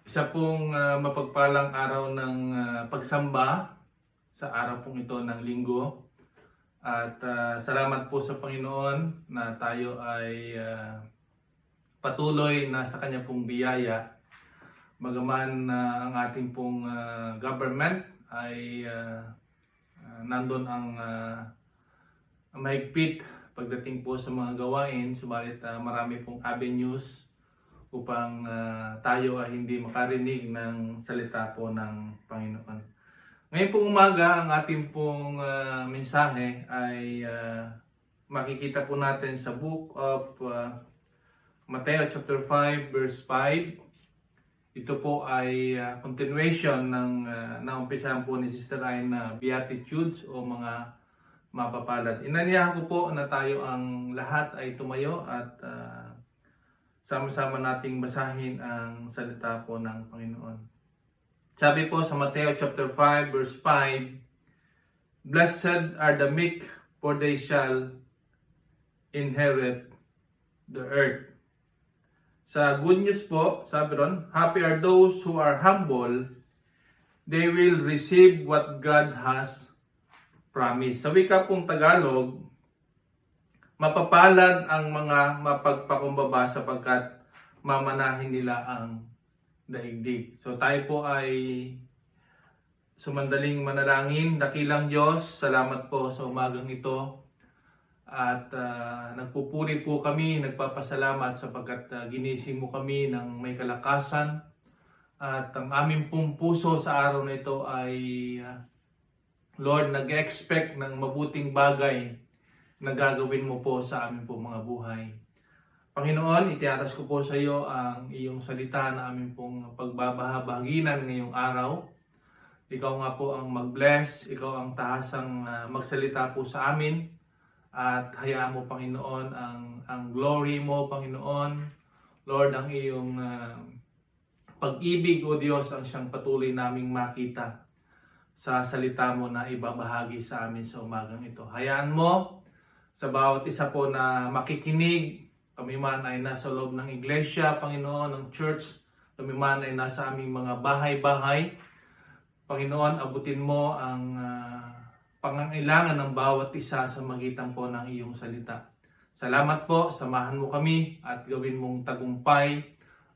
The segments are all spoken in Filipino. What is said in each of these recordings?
Isa pong mapagpalang araw ng pagsamba sa araw pong ito ng linggo. At salamat po sa Panginoon na tayo ay patuloy na sa Kanya pong biyaya. Bagaman ang ating pong government ay nandun ang mahigpit pagdating po sa mga gawain, subalit marami pong avenues upang tayo ay hindi makarinig ng salita po ng Panginoon. Ngayon pong umaga, ang ating pong mensahe ay makikita po natin sa book of Mateo chapter 5 verse 5. Ito po ay continuation ng naumpisahan po ni Sister Ryan na Beatitudes o mga mapapalad. Inanyahan ko po na tayo ang lahat ay tumayo at sama-sama nating basahin ang salita po ng Panginoon. Sabi po sa Mateo chapter 5 verse 5, "Blessed are the meek, for they shall inherit the earth." Sa good news po, sabi ron, "Happy are those who are humble, they will receive what God has promised." Sa wika pong Tagalog, mapapalad ang mga mapagpakumbaba sapagkat mamanahin nila ang daigdig. So tayo po ay sumandaling manalangin. Dakilang Diyos, salamat po sa umagang ito. At nagpupuri po kami, nagpapasalamat sapagkat ginising mo kami ng may kalakasan. At ang aming pong puso sa araw na ito ay, Lord, nag-expect ng mabuting bagay na gagawin mo po sa amin po mga buhay. Panginoon, itiatas ko po sa iyo ang iyong salita na amin pong pagbabahaginan ngayong araw. Ikaw nga po ang mag-bless, ikaw ang tahasang magsalita po sa amin. At hayaan mo, Panginoon, ang glory mo, Panginoon. Lord, ang iyong pag-ibig, O Diyos, ang siyang patuloy naming makita sa salita mo na ibabahagi sa amin sa umagang ito. Hayaan mo sa bawat isa po na makikinig, kami man ay nasa loob ng iglesia, Panginoon, ng church, kami man ay nasa aming mga bahay-bahay. Panginoon, abutin mo ang pangangailangan ng bawat isa sa magitan po ng iyong salita. Salamat po, samahan mo kami at gawin mong tagumpay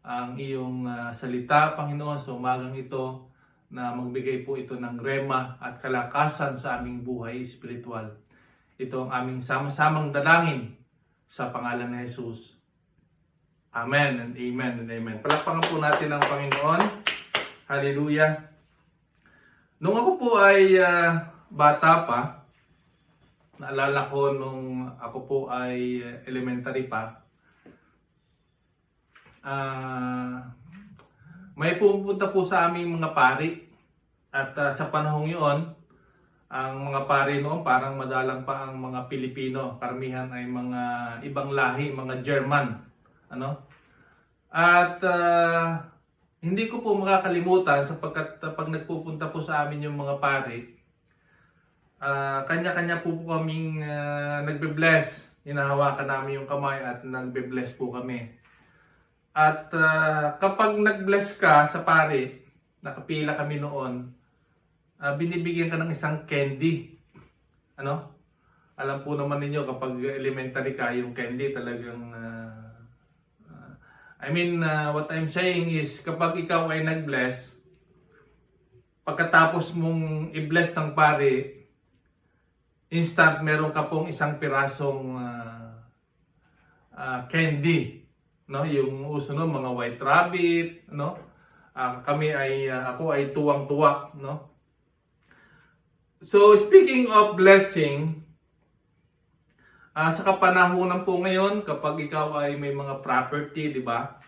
ang iyong salita, Panginoon, sa umagang ito na magbigay po ito ng rema at kalakasan sa aming buhay espiritual. Ito ang aming sama-samang dalangin sa pangalan ni Jesus. Amen and amen and amen. Palakpakan po natin ang Panginoon. Hallelujah. Nung ako po ay bata pa, naalala ko nung ako po ay elementary pa, may pupunta po sa aming mga pari. At sa panahong yun, ang mga pari noon parang madalang pa ang mga Pilipino. Karamihan ay mga ibang lahi, mga German. At hindi ko po makakalimutan sapagkat pag nagpupunta po sa amin yung mga pari, kanya-kanya po kaming nagbe-bless. Hinahawakan namin yung kamay at nagbe-bless po kami. At kapag nag-bless ka sa pari, nakapila kami noon, binibigyan ka ng isang candy. Alam po naman ninyo kapag elementary ka, yung candy talagang what I'm saying is kapag ikaw ay nag-bless, pagkatapos mong i-bless ng pare, instant meron ka pong isang pirasong candy, yung uso no, mga white rabbit, ako ay tuwang-tuwa, So, speaking of blessing, sa kapanahunan po ngayon, kapag ikaw ay may mga property, di ba?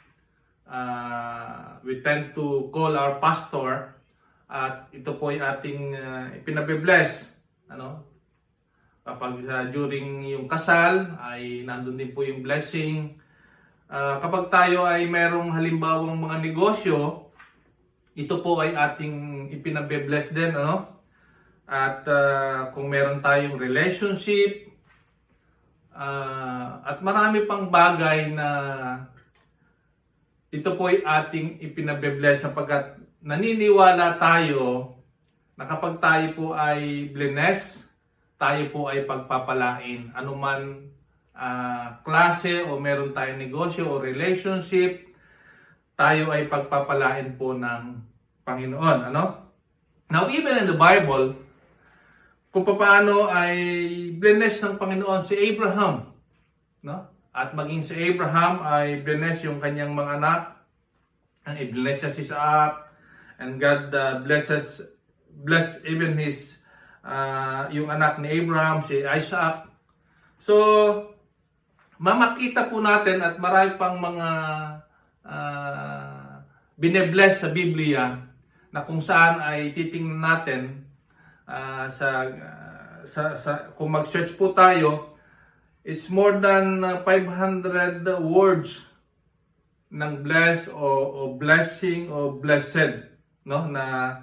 We tend to call our pastor at ito po ay ating ipinabe-bless. Kapag during yung kasal, ay nandun din po yung blessing. Kapag tayo ay merong halimbawang mga negosyo, ito po ay ating ipinabe-bless din, At kung meron tayong relationship, at marami pang bagay na ito po ay ating ipinabebless sapagkat naniniwala tayo na kapag tayo po ay blessed, tayo po ay pagpapalain. Anuman klase o meron tayong negosyo o relationship, tayo ay pagpapalain po ng Panginoon. Ano? Now, even in the Bible, kung paano ay blessed ng Panginoon si Abraham, no? At maging si Abraham ay bless yung kanyang mga anak. And i-bless siya si Isaac. And God bless even his yung anak ni Abraham, si Isaac. So, mamakita po natin at marami pang mga binebless sa Biblia na kung saan ay titingnan natin kung mag-search po tayo. It's more than 500 words ng bless o blessing o blessed, no, na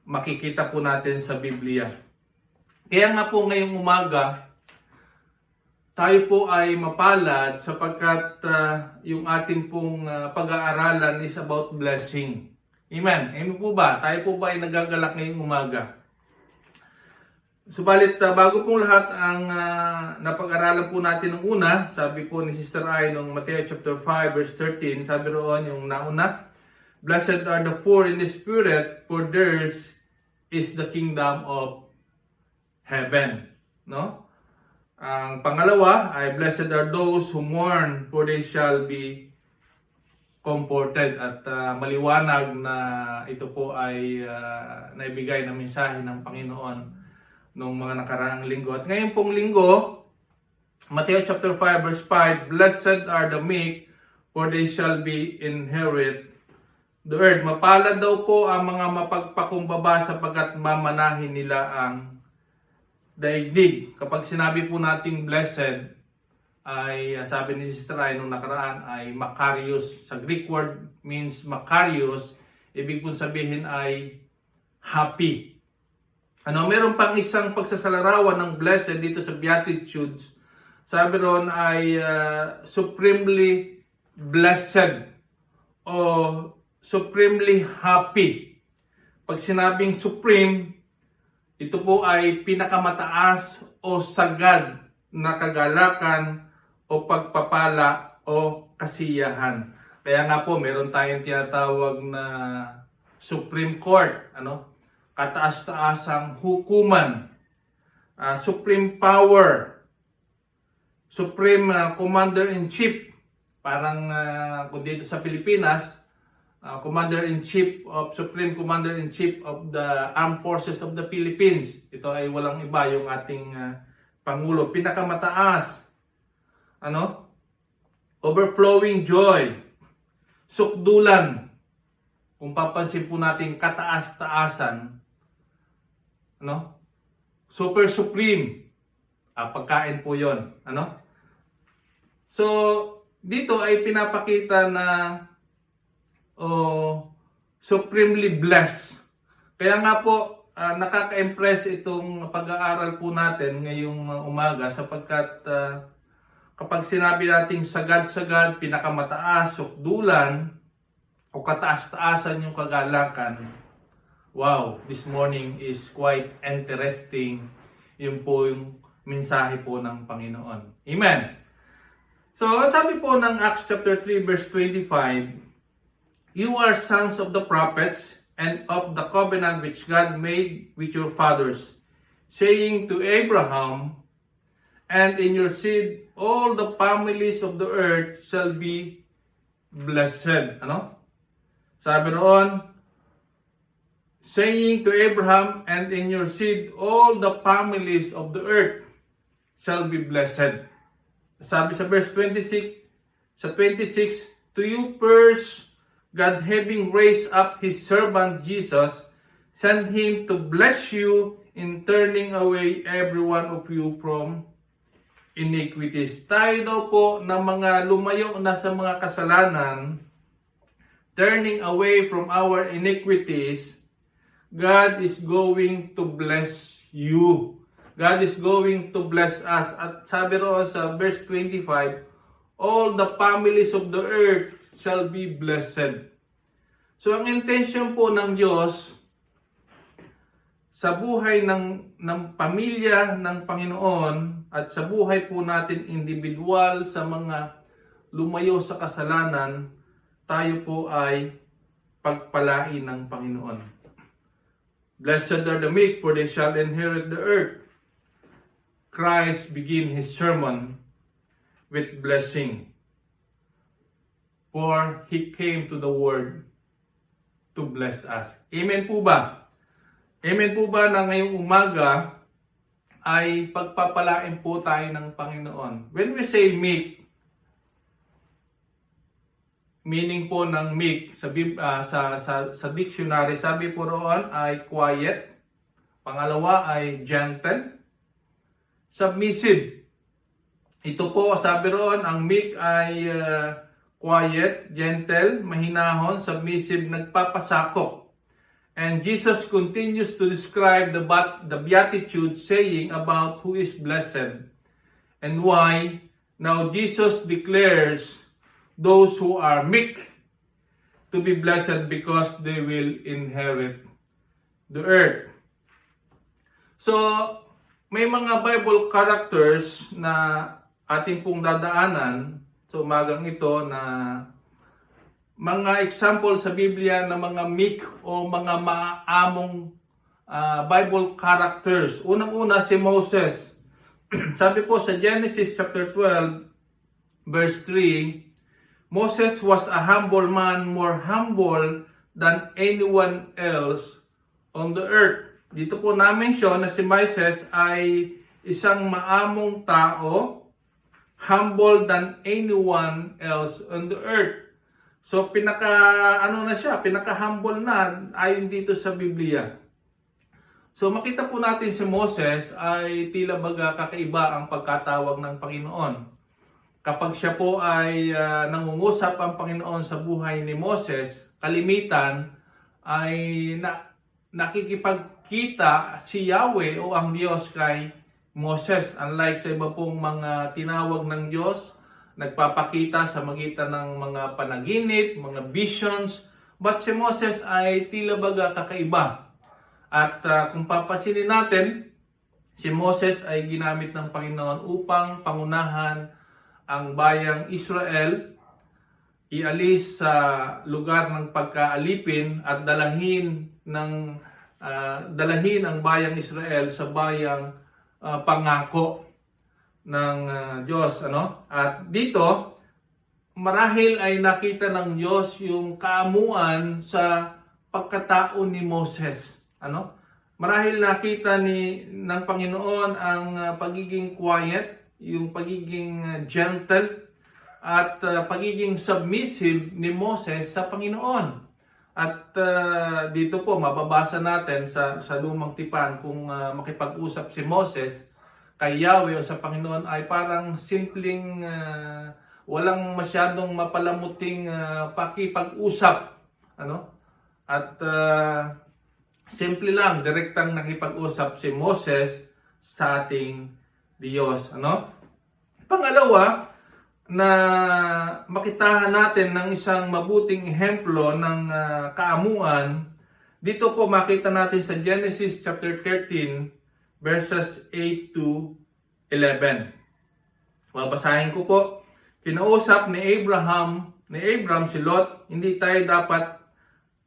makikita po natin sa Biblia. Kaya nga po ngayong umaga, tayo po ay mapalad sapagkat yung ating pong pag-aaralan is about blessing. Amen. Amen po ba? Tayo po ba ay nagagalak ngayong umaga? Subalit, bago pong lahat ang napag-aralan po natin ng una, sabi po ni Sister Ay ng Matthew chapter 5 verse 13, sabi roon yung nauna, "Blessed are the poor in the spirit, for theirs is the kingdom of heaven." No? Ang pangalawa ay, "Blessed are those who mourn, for they shall be comforted." At maliwanag na ito po ay naibigay na mensahe ng Panginoon nung mga nakaraang linggo. At ngayon pong linggo, Matthew chapter 5 verse 5, "Blessed are the meek, for they shall be inherit the earth." Mapalad daw po ang mga mapagpakumbaba sapagkat mamanahin nila ang daigdig. Kapag sinabi po nating blessed, ay sabi ni Sister Ay nung nakaraan ay makarios. Sa Greek word means makarios, ibig pong sabihin ay happy. Meron pang isang pagsasalarawan ng blessed dito sa Beatitudes. Sabi ron ay supremely blessed o supremely happy. Pag sinabing supreme, ito po ay pinakamataas o sagad na kagalakan o pagpapala o kasiyahan. Kaya nga po, meron tayong tinatawag na Supreme Court, kataas-taasang hukuman, supreme power, supreme commander-in-chief, parang kung dito sa Pilipinas, commander-in-chief of Supreme Commander-in-Chief of the Armed Forces of the Philippines. Ito ay walang iba, yung ating Pangulo, pinakamataas, overflowing joy, sukdulan, kung papansin po natin kataas-taasan, super supreme, pagkain po yon, So, dito ay pinapakita na supremely blessed. Kaya nga po, nakaka-impress itong pag-aaral po natin ngayong umaga sapagkat kapag sinabi nating sagad-sagad, pinakamataas, sukdulan, o kataas-taasan yung kagalakan, wow, this morning is quite interesting. Yun po yung mensahe po ng Panginoon. Amen. So, sabi po ng Acts chapter 3 verse 25, "You are sons of the prophets and of the covenant which God made with your fathers, saying to Abraham, and in your seed all the families of the earth shall be blessed." Sabi roon, saying to Abraham, and in your seed all the families of the earth shall be blessed. Sabi sa verse 26, "To you first, God having raised up His servant Jesus, sent Him to bless you in turning away every one of you from iniquities." Tayo daw po na mga lumayo na sa mga kasalanan, turning away from our iniquities, God is going to bless you. God is going to bless us. At sabi roon sa verse 25, "All the families of the earth shall be blessed. So ang intention po ng Diyos sa buhay ng pamilya ng Panginoon at sa buhay po natin individual sa mga lumayo sa kasalanan, tayo po ay pagpalain ng Panginoon. Blessed are the meek, for they shall inherit the earth. Christ began his sermon with blessing. For he came to the world to bless us. Amen po ba? Amen po ba na ngayong umaga ay pagpapalain po tayo ng Panginoon? When we say meek, meaning po ng meek sa dictionary, sabi po roon ay quiet. Pangalawa ay gentle. Submissive. Ito po, sabi roon, ang meek ay quiet, gentle, mahinahon, submissive, nagpapasakop. And Jesus continues to describe the Beatitude, saying about who is blessed and why. Now Jesus declares those who are meek to be blessed because they will inherit the earth. So, may mga Bible characters na ating pong dadaanan sa umagang ito na mga example sa Biblia na mga meek o mga maamong Bible characters. Unang-una si Moses. Sabi po sa Genesis chapter 12 verse 3, Moses was a humble man, more humble than anyone else on the earth. Dito po na-mention na si Moses ay isang maamong tao, humble than anyone else on the earth. So pinaka-humble na ayon dito sa Biblia. So makita po natin si Moses ay tila baga kakaiba ang pagkatawag ng Panginoon. Kapag siya po ay nangungusap ang Panginoon sa buhay ni Moses, kalimitan ay nakikipagkita si Yahweh o ang Diyos kay Moses. Unlike sa iba pong mga tinawag ng Diyos, nagpapakita sa magitan ng mga panaginip, mga visions. But si Moses ay tila baga kakaiba. At kung papasinin natin, si Moses ay ginamit ng Panginoon upang pangunahan ang bayang Israel, ialis sa lugar ng pagkaalipin at dalahin ang bayang Israel sa bayang pangako ng Diyos, At dito marahil ay nakita ng Diyos yung kaamuan sa pagkatao ni Moses, Marahil nakita ng Panginoon ang pagiging quiet, yung pagiging gentle at pagiging submissive ni Moses sa Panginoon. At dito po mababasa natin sa Lumang Tipan kung makipag-usap si Moses kay Yahweh o sa Panginoon ay parang simpleng walang masyadong mapalamuting pakipag-usap, At simple lang, direktang nakipag-usap si Moses sa ating Diyos, Pangalawa, na makitahan natin ng isang mabuting ehemplo ng kaamuan, dito po makita natin sa Genesis chapter 13 verses 8 to 11. Babasahin ko po. Kinausap ni Abraham si Lot, hindi tayo dapat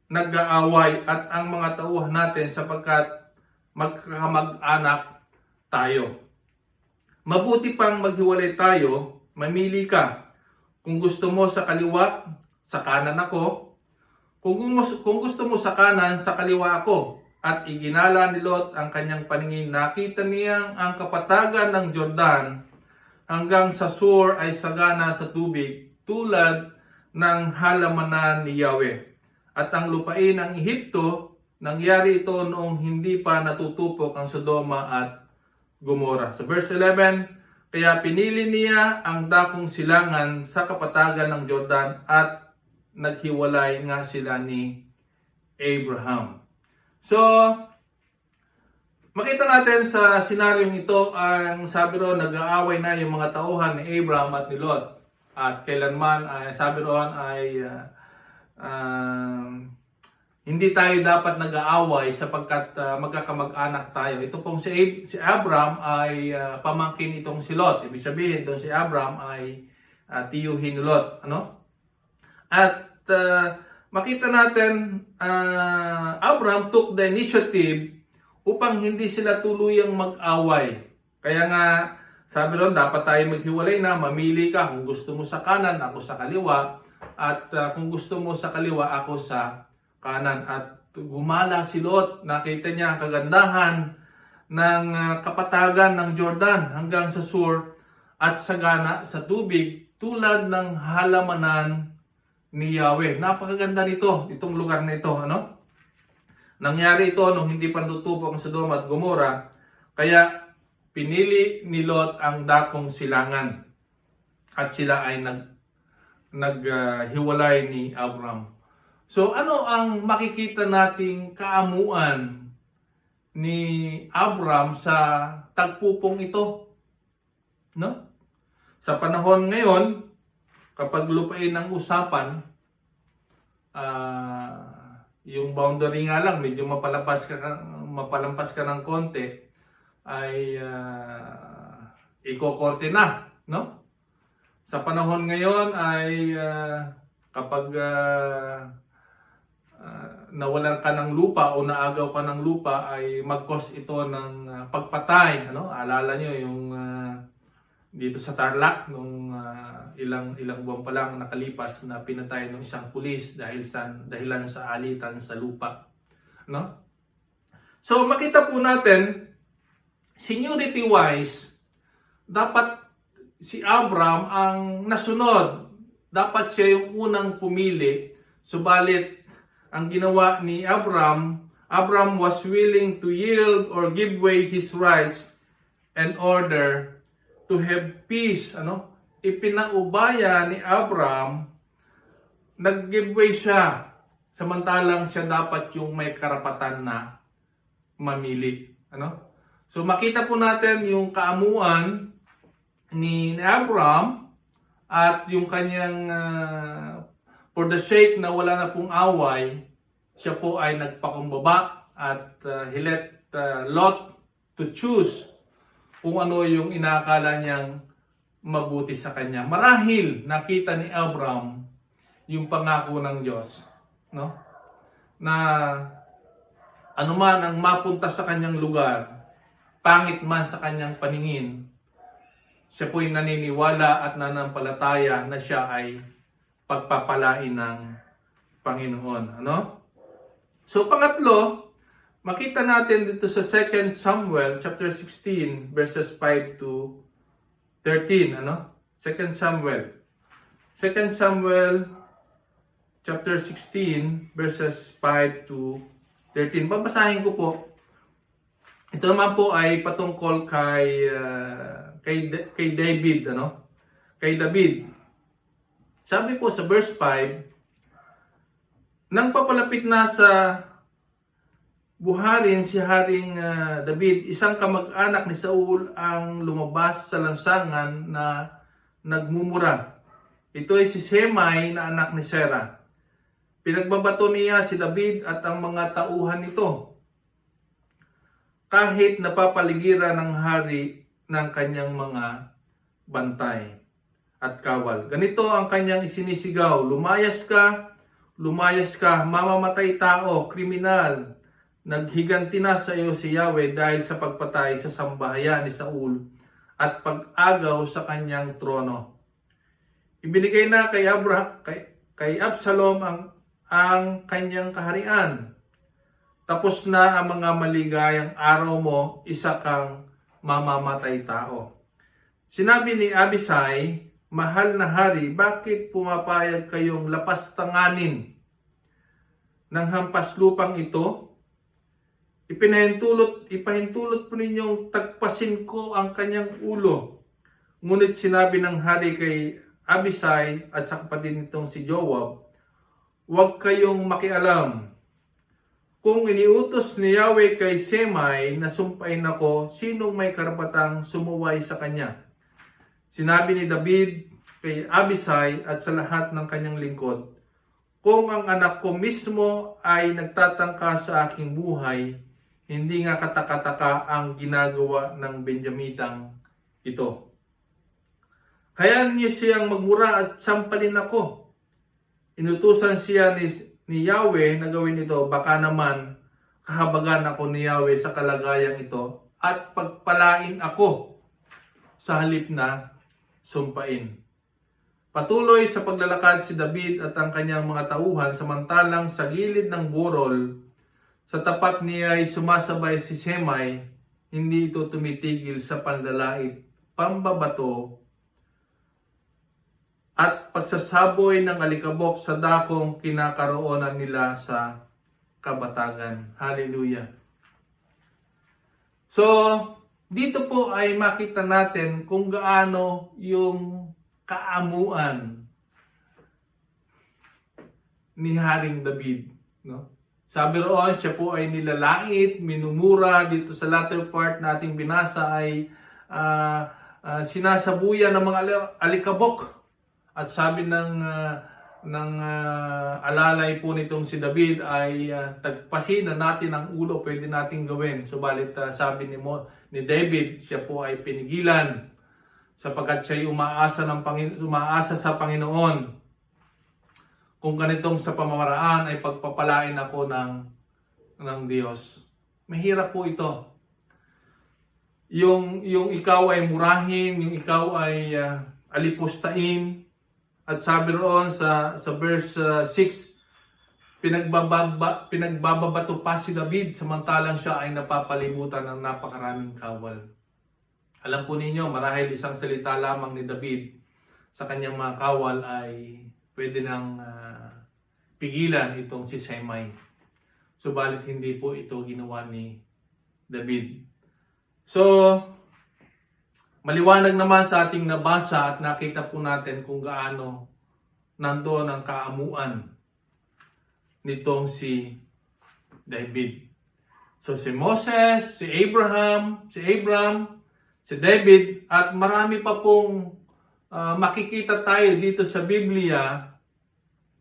nag-aaway at ang mga tauhan natin sapagkat magkakamag-anak tayo. Mabuti pang maghiwalay tayo, mamili ka. Kung gusto mo sa kaliwa, sa kanan ako. Kung gusto mo sa kanan, sa kaliwa ako. At iginala ni Lot ang kanyang paningin. Nakita niyang ang kapatagan ng Jordan hanggang sa Sur ay sagana sa tubig tulad ng halamanan ni Yahweh. At ang lupain ng Ehipto, nangyari ito noong hindi pa natutupok ang Sodoma at Gomora. Sa verse 11, kaya pinili niya ang dakong silangan sa kapatagan ng Jordan at naghiwalay nga sila ni Abraham. So, makita natin sa senaryong ito, ang sabi ro, nag-aaway na yung mga tauhan ni Abraham at ni Lot. At kailanman, sabi roon ay hindi tayo dapat nag-aaway sapagkat magkakamag-anak tayo. Ito pong si Abram ay pamangkin itong si Lot. Ibig sabihin, itong si Abram ay tiyuhin ni Lot. Ano? At makita natin, Abram took the initiative upang hindi sila tuluyang mag-away. Kaya nga, sabi ron, dapat tayo maghiwalay na, mamili ka kung gusto mo sa kanan, ako sa kaliwa, at kung gusto mo sa kaliwa, ako sa kanan. At gumala si Lot, nakita niya ang kagandahan ng kapatagan ng Jordan hanggang sa Sur at sagana sa tubig tulad ng halamanan ni Yahweh. Napakaganda nito, itong lugar na ito. Ano? Nangyari ito nung hindi pa natutupok ang Sodoma at Gomora, kaya pinili ni Lot ang dakong silangan at sila ay naghiwalay ni Abram. So ano ang makikita nating kaamuan ni Abram sa tagpupong ito? No? Sa panahon ngayon, kapag lupain ang usapan, yung boundary nga lang, medyo mapalampas ka ng konti, ay ikokorte na, no? Sa panahon ngayon ay kapag nawalan ka ng lupa o naagaw ka ng lupa ay mag-cause ito ng pagpatay, ano? Alala nyo yung dito sa Tarlac nung ilang buwan pa lang nakalipas na pinatay ng isang pulis dahilan sa alitan sa lupa, no? So makita po natin, seniority wise, dapat si Abram ang nasunod. Dapat siya yung unang pumili. Subalit ang ginawa ni Abram was willing to yield or give way his rights in order to have peace. Ano? Ipinaubaya ni Abram, nag-give way siya. Samantalang siya dapat yung may karapatan na mamili. Ano? So makita po natin yung kaamuan ni Abram at yung kanyang for the sake na wala na pong away, siya po ay nagpakumbaba at he let Lot to choose kung ano yung inaakala niyang mabuti sa kanya. Marahil nakita ni Abram yung pangako ng Diyos, no? Na anuman ang mapunta sa kanyang lugar, pangit man sa kanyang paningin, siya po'y naniniwala at nanampalataya na siya ay pagpapalain ng Panginoon. Ano? So pangatlo, makita natin dito sa 2 Samuel chapter 16 verses 5 to 13. Ano? 2 Samuel chapter 16 verses 5 to 13. Babasahin ko po. Ito naman po ay patungkol kay David, ano? Kay David. Sabi po sa verse 5, nang papalapit na sa buharin si Haring David, isang kamag-anak ni Saul ang lumabas sa lansangan na nagmumura. Ito ay si Semai na anak ni Sera. Pinagbabato niya si David at ang mga tauhan nito, kahit napapaligiran ng hari ng kanyang mga bantay at kawal. Ganito ang kanyang isinisigaw, lumayas ka, mamamatay tao, kriminal. Naghiganti na sa iyo si Yahweh dahil sa pagpatay sa sambahayan ni Saul at pag-agaw sa kanyang trono. Ibinigay na kay Absalom ang kanyang kaharian. Tapos na ang mga maligayang araw mo, isa kang mamamatay tao. Sinabi ni Abisai, mahal na hari, bakit pumapayag kayong lapastanganin ng hampas lupang ito? Ipahintulot po ninyong tagpasin ko ang kanyang ulo. Ngunit sinabi ng hari kay Abisai at sa kapatid nitong si Joab, huwag kayong makialam. Kung iniutos ni Yahweh kay Semai na sumpain ako, sinong may karapatang sumuway sa kanya? Sinabi ni David kay Abisai at sa lahat ng kanyang lingkod. Kung ang anak ko mismo ay nagtatangka sa aking buhay, hindi nga katakataka ang ginagawa ng Benjamitang ito. Hayaan niyo siyang magmura at sampalin ako. Inutusan siya ni Yahweh na gawin ito, baka naman kahabagan ako ni Yahweh sa kalagayang ito at pagpalain ako sa halip na sumpain. Patuloy sa paglalakad si David at ang kanyang mga tauhan samantalang sa gilid ng burol, sa tapat niya ay sumasabay si Semay, hindi ito tumitigil sa panlalait, pambabato, at pagsasaboy ng alikabok sa dakong kinakaroonan nila sa kabatagan. Hallelujah. So, dito po ay makita natin kung gaano yung kaamuan ni Haring David, no? Sabi roon, siya po ay nilalait, minumura. Dito sa latter part nating binasa ay sinasabuyan ng mga alikabok. At sabi ng alalay po nitong si David ay tagpasin na natin ang ulo, pwede nating gawin. Subalit sabi ni David, siya po ay pinigilan sapagkat siya umaasa sa Panginoon. Kung ganitong sa pamamaraan ay pagpapalain ako ng Diyos. Mahirap po ito. Yung ikaw ay murahin, yung ikaw ay alipustain. At sabi roon sa verse 6, pinagbababato pa si David samantalang siya ay napapalibutan ng napakaraming kawal. Alam po ninyo, marahil isang salita lamang ni David sa kanyang mga kawal ay pwede nang pigilan itong si Semay. Subalit hindi po ito ginawa ni David. So, maliwanag naman sa ating nabasa at nakita po natin kung gaano nandoon ang kaamuan nitong si David. So si Moses, si Abraham, si David at marami pa pong makikita tayo dito sa Biblia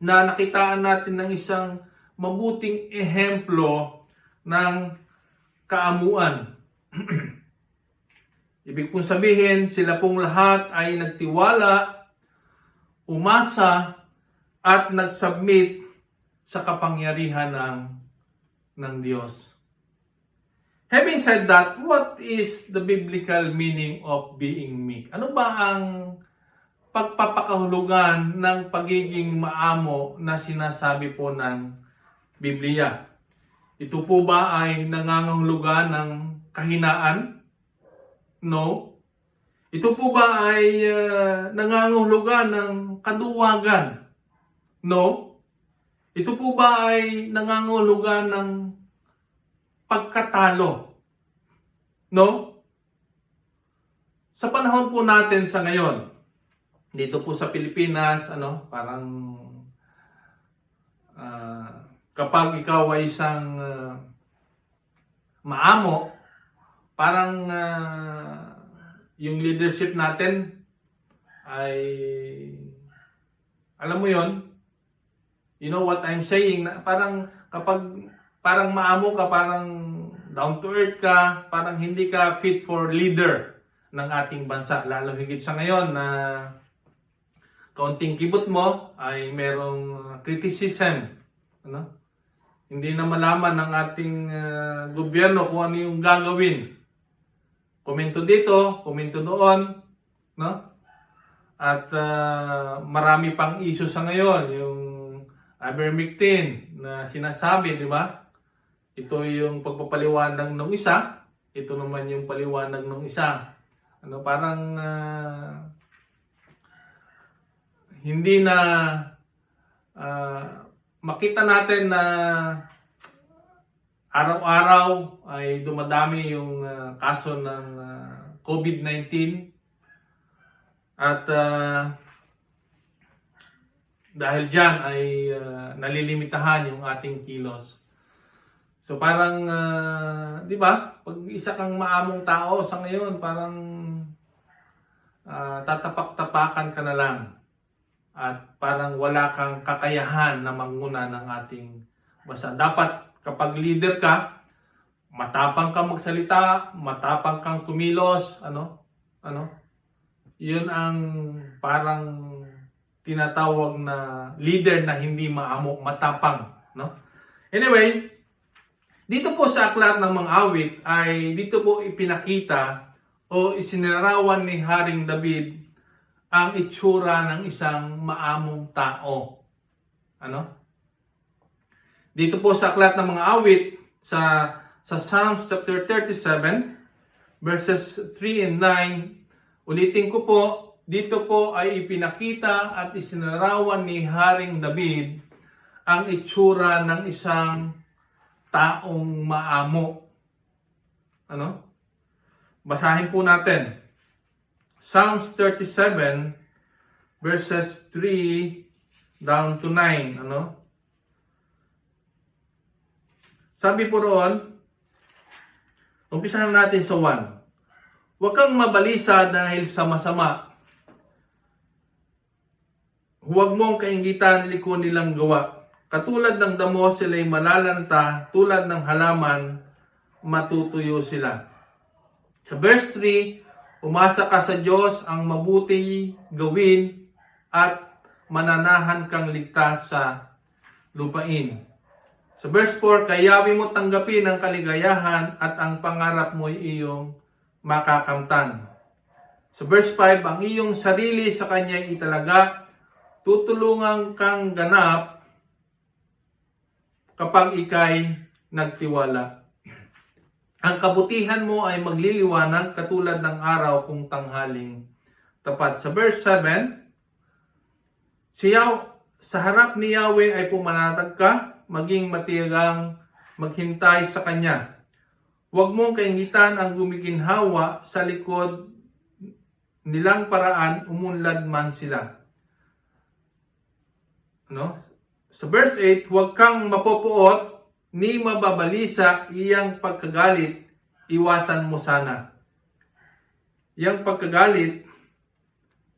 na nakitaan natin ng isang mabuting ehemplo ng kaamuan. Ibig pong sabihin, sila pong lahat ay nagtiwala, umasa, at nagsubmit sa kapangyarihan ng Diyos. Having said that, what is the biblical meaning of being meek? Ano ba ang pagpapakahulugan ng pagiging maamo na sinasabi po ng Biblia? Ito po ba ay nangangahulugan ng kahinaan? No. Ito po ba ay nangangahulugan ng kaduwagan? No. Ito po ba ay nangangahulugan ng pagkatalo? No. Sa panahon po natin sa ngayon, dito po sa Pilipinas, parang kapag ikaw ay isang maamo, parang yung leadership natin ay, alam mo yon, you know what I'm saying, na parang kapag parang maamo ka, parang down to earth ka, parang hindi ka fit for leader ng ating bansa. Lalo higit sa ngayon na kaunting kibot mo ay merong criticism. Hindi na malaman ng ating gobyerno kung ano yung gagawin. Komento dito, komento doon, no? At marami pang issue sa ngayon, yung ivermectin na sinasabi, di ba? Ito yung pagpapaliwanag ng isa, ito naman yung paliwanag ng isa. Parang hindi na makita natin na araw-araw ay dumadami yung kaso ng COVID-19 at dahil dyan ay nalilimitahan yung ating kilos. So parang, di ba, pag isa kang maamong tao sa ngayon, parang tatapak-tapakan ka na lang at parang wala kang kakayahan na manguna ng ating bansa. Dapat kapag leader ka, matapang kang magsalita, matapang kang kumilos, yun ang parang tinatawag na leader na hindi maamo, matapang, no? Anyway, dito po sa aklat ng mga awit ay dito po ipinakita o isinarawan ni Haring David ang itsura ng isang maamong tao. Dito po sa aklat ng mga awit sa Psalms chapter 37 verses 3 and 9, ulitin ko po, dito po ay ipinakita at isinarawan ni Haring David ang itsura ng isang taong maamo. Basahin po natin. Psalms 37 verses 3 down to 9. Sabi po roon, umpisahan natin sa 1. Huwag kang mabalisa dahil sa masama. Huwag mong kaingitan liko nilang gawa. Katulad ng damo sila'y malalanta, tulad ng halaman, matutuyo sila. Sa verse 3, umasa ka sa Diyos ang mabuti gawin at mananahan kang ligtas sa lupain. Sa verse 4, kayawi mo tanggapin ang kaligayahan at ang pangarap mo ay iyong makakamtan. Sa verse 5, ang iyong sarili sa Kanya italaga, tutulungan kang ganap kapag ikay nagtiwala. Ang kabutihan mo ay magliliwanag katulad ng araw kung tanghaling tapat. Sa verse 7, sa harap ni Yahweh ay pumanatag ka, maging matiyagang maghintay sa Kanya. Huwag mong kaingitan ang gumiginhawa sa likod nilang paraan, umunlad man sila. Sa verse 8, huwag kang mapopoot ni mababalisa iyang pagkagalit, iwasan mo sana. Iyang pagkagalit,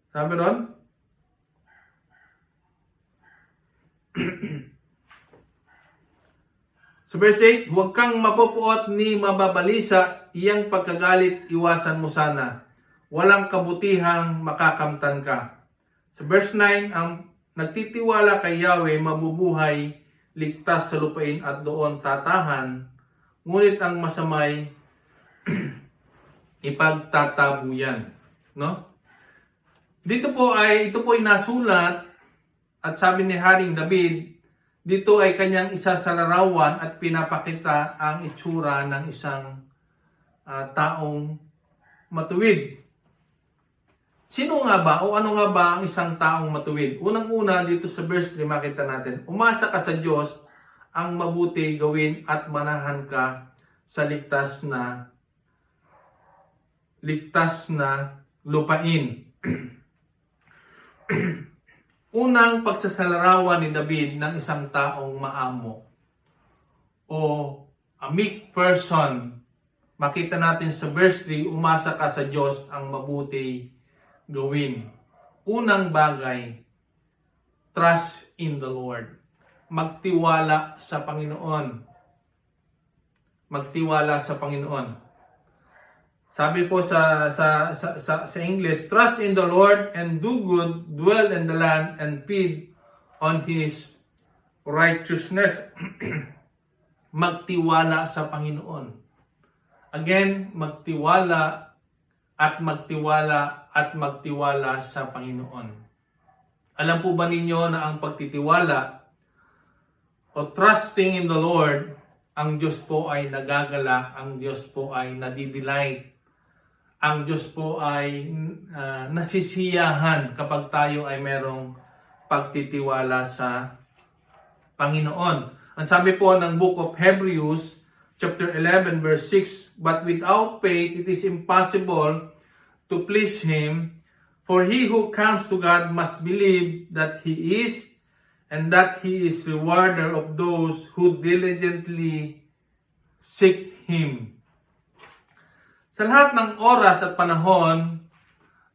sabi ron, sa verse 8, huwag kang mapopoot ni mababalisa iyang pagkagalit, iwasan mo sana. Walang kabutihang makakamtan ka. Sa verse 9, ang nagtitiwala kay Yahweh mabubuhay, ligtas sa lupain at doon tatahan, ngunit ang masamay ipagtatabuyan. Ito po ay nasulat at sabi ni Haring David, dito ay kanyang isasalarawan at pinapakita ang itsura ng isang taong matuwid. Sino nga ba o ano nga ba ang isang taong matuwid? Unang-una dito sa verse 3 makita natin, umasa ka sa Diyos ang mabuti gawin at manahan ka sa ligtas na lupain. Unang pagsasalarawan ni David ng isang taong maamo o a meek person, makita natin sa verse 3, umasa ka sa Diyos ang mabuti gawin. Unang bagay, trust in the Lord. Magtiwala sa Panginoon. Magtiwala sa Panginoon. Sabi po sa English, trust in the Lord and do good, dwell in the land and feed on His righteousness. Magtiwala sa Panginoon. Again, magtiwala at magtiwala sa Panginoon. Alam po ba ninyo na ang pagtitiwala o trusting in the Lord, ang Diyos po ay nagagalak, ang Diyos po ay nadidelight, ang Diyos po ay nasisiyahan kapag tayo ay merong pagtitiwala sa Panginoon. Ang sabi po ng Book of Hebrews, chapter 11, verse 6, but without faith it is impossible to please Him, for he who comes to God must believe that He is, and that He is rewarder of those who diligently seek Him. Sa lahat ng oras at panahon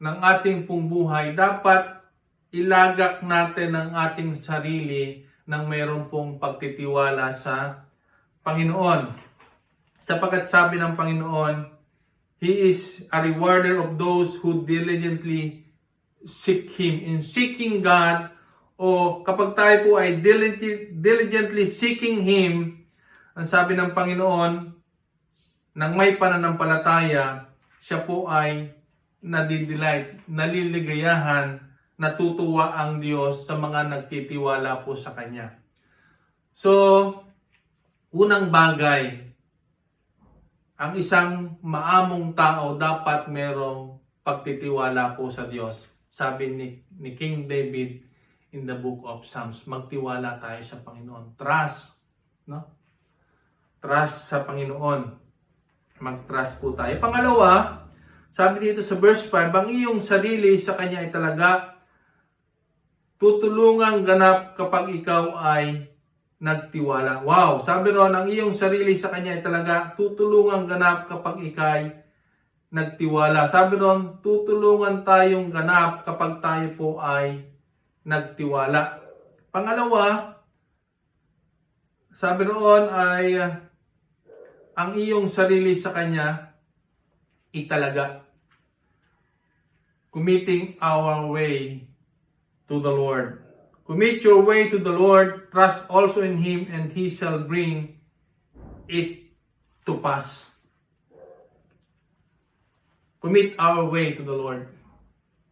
ng ating pong buhay, dapat ilagak natin ang ating sarili ng mayroon pong pagtitiwala sa Panginoon. Sapagkat sabi ng Panginoon, He is a rewarder of those who diligently seek Him. In seeking God, o kapag tayo po ay diligently seeking Him, ang sabi ng Panginoon, nang may pananampalataya, siya po ay nadidelight, naliligayahan, natutuwa ang Diyos sa mga nagtitiwala po sa Kanya. So, unang bagay, ang isang maamong tao dapat merong pagtitiwala po sa Diyos. Sabi ni King David in the book of Psalms, magtiwala tayo sa Panginoon. Trust, no? Trust sa Panginoon. Mag-trust po tayo. Pangalawa, sabi dito sa verse 5, ang iyong sarili sa Kanya ay talaga tutulungang ganap kapag ikaw ay nagtiwala. Wow! Sabi ron, ang iyong sarili sa Kanya ay talaga tutulungang ganap kapag ikay nagtiwala. Sabi ron, tutulungan tayong ganap kapag tayo po ay nagtiwala. Pangalawa, sabi roon ay ang iyong sarili sa Kanya italaga. Committing our way to the Lord. Commit your way to the Lord, trust also in Him, and He shall bring it to pass. Commit our way to the Lord.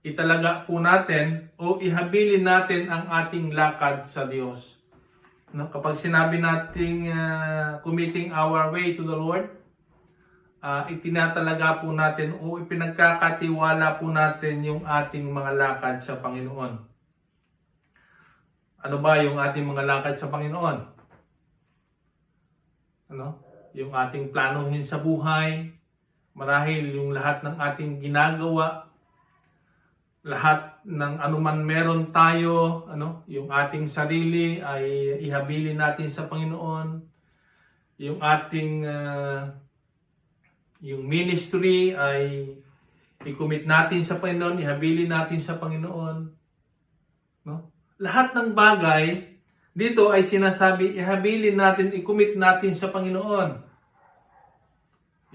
Italaga po natin o ihabilin natin ang ating lakad sa Diyos. No? Kapag sinabi nating committing our way to the Lord, itinatalaga po natin o ipinagkakatiwala po natin yung ating mga lakad sa Panginoon. Ano ba yung ating mga lakad sa Panginoon? Ano? Yung ating planuhin sa buhay, marahil yung lahat ng ating ginagawa, lahat ng anuman meron tayo, yung ating sarili ay ihabilin natin sa Panginoon. Yung ating yung ministry ay i-commit natin sa Panginoon, ihabilin natin sa Panginoon. No? Lahat ng bagay dito ay sinasabi, ihabilin natin, i-commit natin sa Panginoon.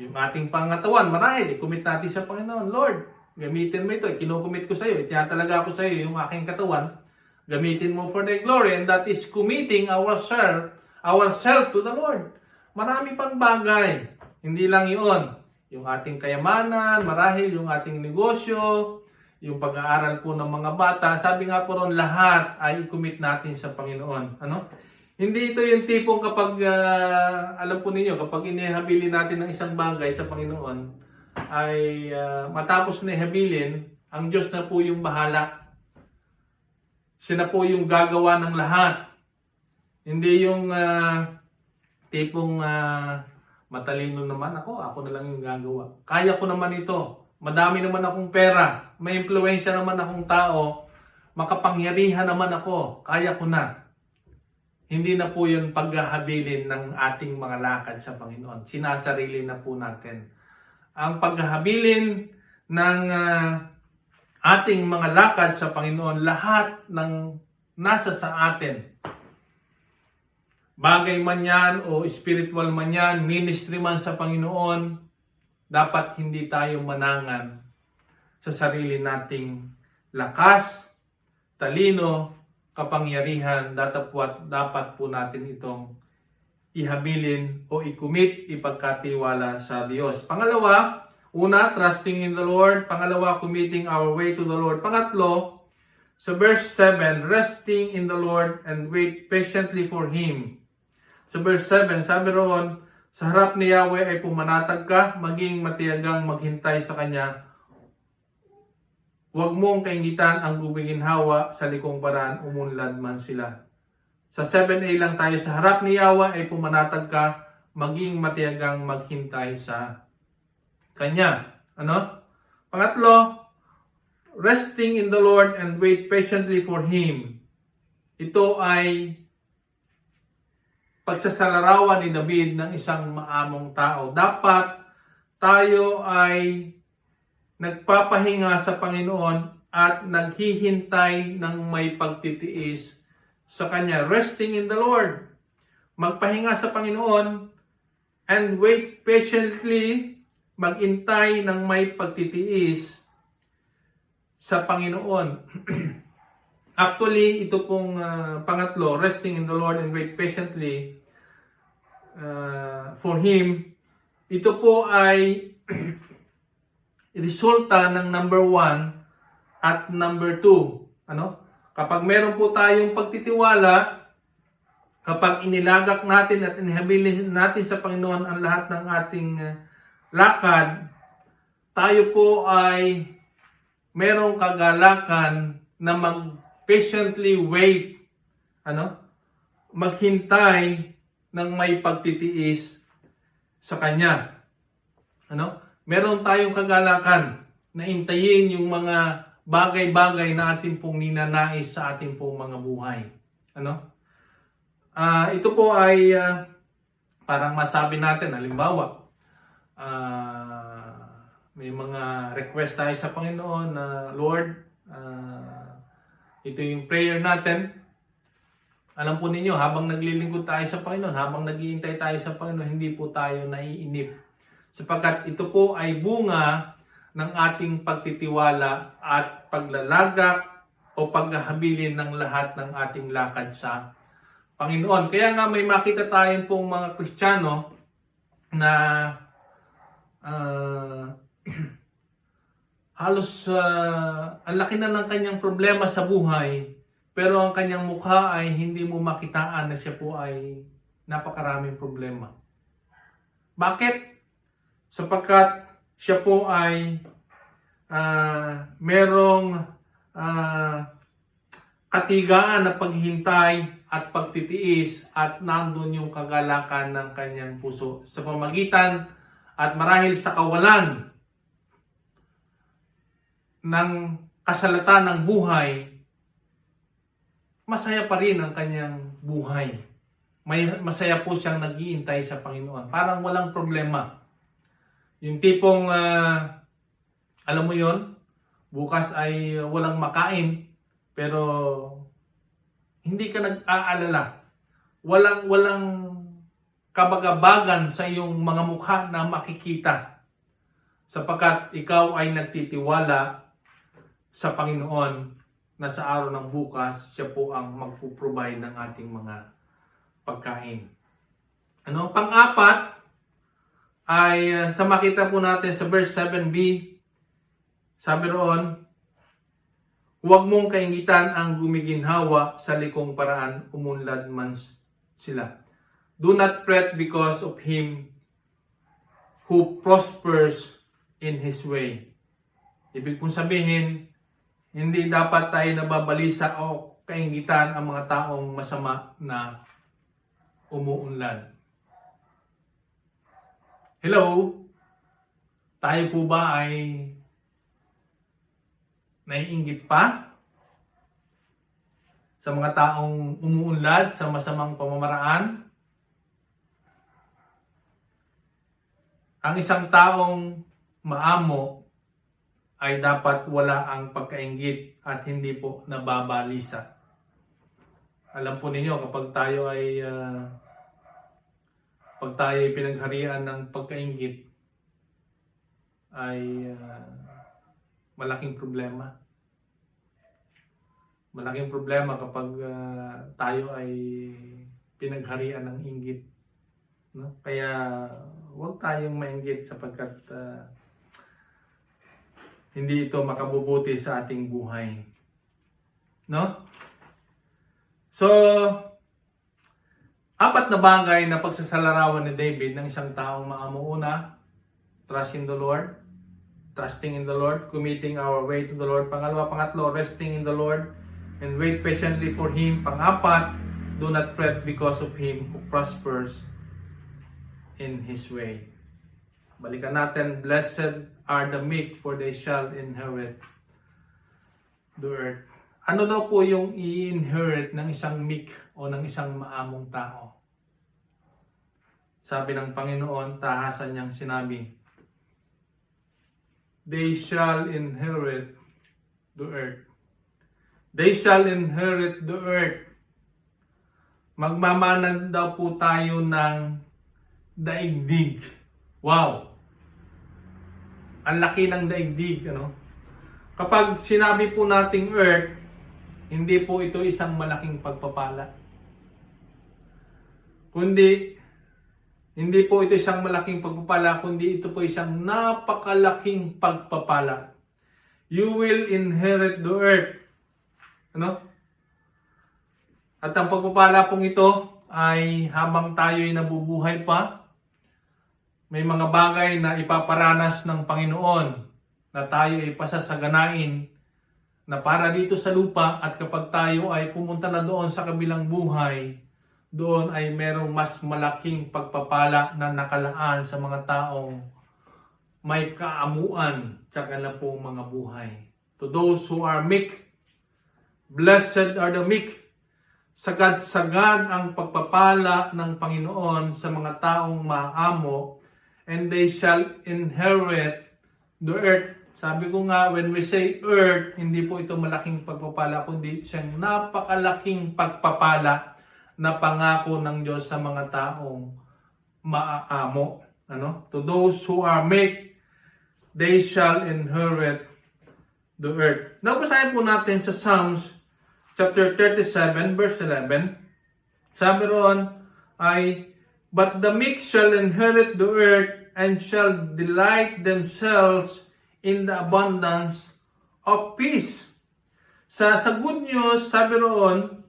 Yung ating pangatawan, marahil i-commit natin sa Panginoon. Lord, gamitin mo ito, kinukumit ko sa iyo, itinatalaga ko sa iyo yung aking katawan, gamitin mo for the glory, and that is committing ourselves to the Lord. Marami pang bagay, hindi lang iyon. Yung ating kayamanan, marahil yung ating negosyo, yung pag-aaral po ng mga bata, sabi nga po ron, lahat ay i-commit natin sa Panginoon. Hindi ito yung tipong kapag, alam po ninyo, kapag inihabilin natin ng isang bagay sa Panginoon, ay matapos na ihabilin, ang Diyos na po yung bahala. Siya na po yung gagawa ng lahat. Hindi yung tipong matalino naman ako na lang yung gagawa. Kaya ko naman ito. Madami naman akong pera. May impluwensya naman akong tao. Makapangyarihan naman ako. Kaya ko na. Hindi na po yun paghahabilin ng ating mga lakad sa Panginoon. Sinasarili na po natin. Ang paghahabilin ng ating mga lakad sa Panginoon, lahat ng nasa sa atin, bagay man yan o spiritual man yan, ministry man sa Panginoon, dapat hindi tayo manangan sa sarili nating lakas, talino, kapangyarihan. Dapat po natin itong ihabilin o i-commit, ipagkatiwala sa Diyos. Pangalawa, una, trusting in the Lord. Pangalawa, committing our way to the Lord. Pangatlo, sa verse 7, resting in the Lord and wait patiently for Him. Sa verse 7, sabi roon, sa harap ni Yahweh ay pumanatag ka, maging matiyagang maghintay sa Kanya. Huwag mong kaingitan ang gumiginhawa sa likong paraan, umunlad man sila. Sa 7a lang tayo, sa harap ni Yahweh ay pumanatag ka, maging matiyagang maghintay sa Kanya. Pangatlo, resting in the Lord and wait patiently for Him. Ito ay pagsasalarawan ni David ng isang maamong tao. Dapat tayo ay nagpapahinga sa Panginoon at naghihintay ng may pagtitiis sa Kanya. Resting in the Lord. Magpahinga sa Panginoon and wait patiently, magintay ng may pagtitiis sa Panginoon. Actually, ito pong pangatlo, resting in the Lord and wait patiently for Him, ito po ay resulta ng number 1 at number 2. Kapag meron po tayong pagtitiwala, kapag inilagak natin at inihabilin natin sa Panginoon ang lahat ng ating lakad, tayo po ay merong kagalakan na mag-patiently wait, maghintay ng may pagtitiis sa Kanya. Meron tayong kagalakan na intayin yung mga bagay-bagay na ating pong ninanais sa ating pong mga buhay. Ito po ay parang masabi natin, halimbawa, may mga request tayo sa Panginoon na, Lord, ito yung prayer natin. Alam po ninyo, habang naglilingkod tayo sa Panginoon, habang naghihintay tayo sa Panginoon, hindi po tayo naiinip. Sapagkat ito po ay bunga ng ating pagtitiwala at paglalagak o paghahabilin ng lahat ng ating lakad sa Panginoon. Kaya nga may makita tayong pong mga Kristiyano na halos ang laki na ng kanyang problema sa buhay, pero ang kanyang mukha ay hindi mo makitaan na siya po ay napakaraming problema. Bakit? Sapagkat siya po ay merong katigaan na paghihintay at pagtitiis at nandun yung kagalakan ng kanyang puso. Sa pamagitan at marahil sa kawalan ng kasalatan ng buhay, masaya pa rin ang kanyang buhay. Masaya po siyang naghihintay sa Panginoon. Parang walang problema. Yung tipong, alam mo yon, bukas ay walang makain, pero hindi ka nag-aalala. Walang kabagabagan sa iyong mga mukha na makikita. Sapagkat ikaw ay nagtitiwala sa Panginoon na sa araw ng bukas, siya po ang magpo-provide ng ating mga pagkain. Pang-apat, ay sa makita po natin sa verse 7b, sabi roon, huwag mong kaingitan ang gumiginhawa sa likong paraan, umunlad man sila. Do not fret because of him who prospers in his way. Ibig pong sabihin, hindi dapat tayo nababalisa o kaingitan ang mga taong masama na umuunlad. Hello? Tayo po ba ay naiinggit pa sa mga taong umuunlad sa masamang pamamaraan? Ang isang taong maamo ay dapat wala ang pagkainggit at hindi po nababalisa. Alam po ninyo, kapag tayo ay pinagharian ng pagkainggit, ay malaking problema. Malaking problema kapag tayo ay pinagharian ng inggit. Kaya huwag tayong mainggit sapagkat hindi ito makabubuti sa ating buhay. So, 4 na bagay na pagsasalarawan ni David ng isang taong maamo. Una, trust in the Lord. Trusting in the Lord, committing our way to the Lord. Pangatlo, resting in the Lord and wait patiently for Him. Pang-apat, do not fret because of Him who prospers in His way. Balikan natin, blessed are the meek for they shall inherit the earth. Ano daw po yung i-inherit ng isang meek o ng isang maamong tao? Sabi ng Panginoon, tahasan niyang sinabi, they shall inherit the earth. They shall inherit the earth. Magmamanan daw po tayo ng daigdig. Wow! Ang laki ng daigdig, ano? Kapag sinabi po nating earth, hindi po ito isang malaking pagpapala. Hindi po ito isang malaking pagpapala, kundi ito po isang napakalaking pagpapala. You will inherit the earth. Ano? At ang pagpapala pong ito ay habang tayo'y nabubuhay pa, may mga bagay na ipaparanas ng Panginoon na tayo ay pasasaganain na para dito sa lupa, at kapag tayo ay pumunta na doon sa kabilang buhay, doon ay merong mas malaking pagpapala na nakalaan sa mga taong may kaamuan sa kanilang pong mga buhay. To those who are meek, blessed are the meek. Sagad-sagad ang pagpapala ng Panginoon sa mga taong maamo, and they shall inherit the earth. Sabi ko nga, when we say earth, hindi po ito malaking pagpapala, kundi siyang napakalaking pagpapala na pangako ng Diyos sa mga taong maaamo. Ano? To those who are meek, they shall inherit the earth. Nabasahin po natin sa Psalms chapter 37 verse 11. Sabi roon ay, but the meek shall inherit the earth and shall delight themselves in the abundance of peace. Sa Good News, sabi roon,